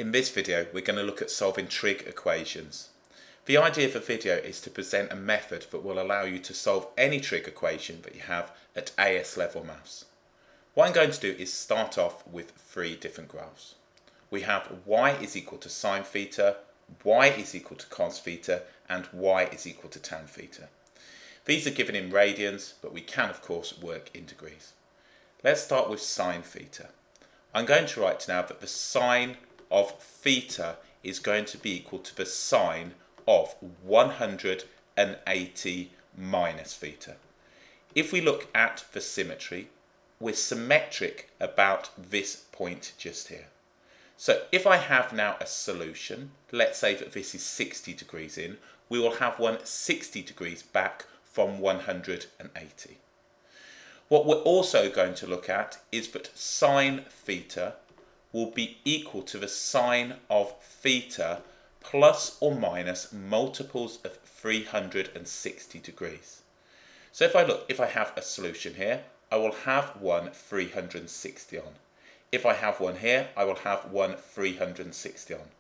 In this video, we're going to look at solving trig equations. The idea of the video is to present a method that will allow you to solve any trig equation that you have at AS level maths. What I'm going to do is start off with three different graphs. We have y is equal to sine theta, y is equal to cos theta, and y is equal to tan theta. These are given in radians, but we can of course work in degrees. Let's start with sine theta. I'm going to write now that the sine of theta is going to be equal to the sine of 180 minus theta. If we look at the symmetry, we're symmetric about this point just here. So if I have now a solution, let's say that this is 60 degrees in, we will have one 60 degrees back from 180. What we're also going to look at is that sine theta will be equal to the sine of theta plus or minus multiples of 360 degrees. So if I have a solution here, I will have one 360 on. If I have one here, I will have one 360 on.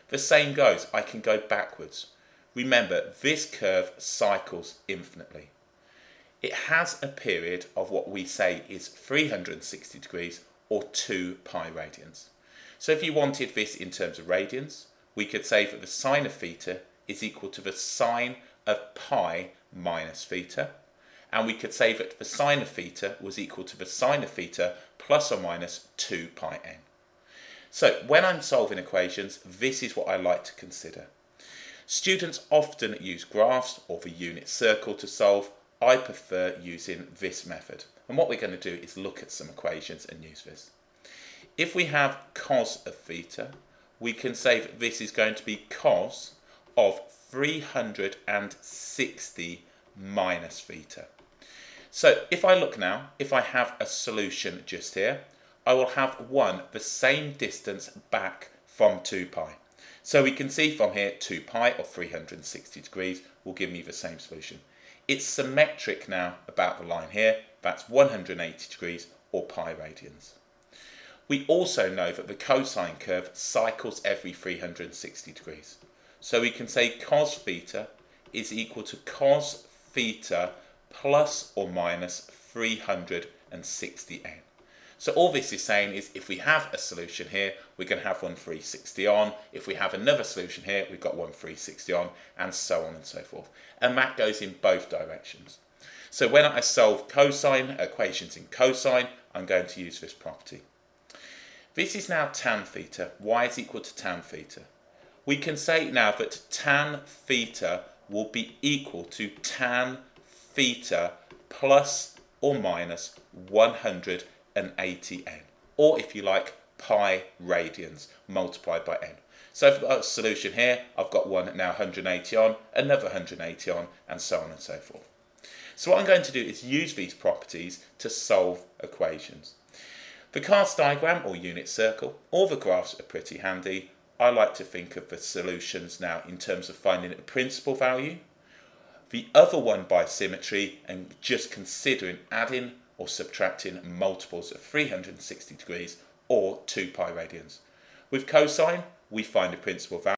The same goes, I can go backwards. Remember, this curve cycles infinitely. It has a period of what we say is 360 degrees or 2 pi radians. So if you wanted this in terms of radians, we could say that the sine of theta is equal to the sine of pi minus theta. And we could say that the sine of theta was equal to the sine of theta plus or minus 2 pi n. So when I'm solving equations, this is what I like to consider. Students often use graphs or the unit circle to solve. I prefer using this method. And what we're going to do is look at some equations and use this. If we have cos of theta, we can say that this is going to be cos of 360 minus theta. So if I look now, if I have a solution just here, I will have the same distance back from 2 pi. So we can see from here 2 pi or 360 degrees will give me the same solution. It's symmetric now about the line here, that's 180 degrees or pi radians. We also know that the cosine curve cycles every 360 degrees. So we can say cos theta is equal to cos theta plus or minus 360 n. So all this is saying is if we have a solution here, we're going to have one 360 on. If we have another solution here, we've got one 360 on, and so on and so forth. And that goes in both directions. So when I solve cosine equations in cosine, I'm going to use this property. This is now tan theta. Y is equal to tan theta. We can say now that tan theta will be equal to tan theta plus or minus 180 n, or if you like, pi radians multiplied by n. So if I've got a solution here, I've got one now 180 on, another 180 on, and so on and so forth. So what I'm going to do is use these properties to solve equations. The cast diagram or unit circle, all the graphs are pretty handy. I like to think of the solutions now in terms of finding a principal value, the other one by symmetry, and just considering adding or subtracting multiples of 360 degrees or 2 pi radians. With cosine, we find a principal value.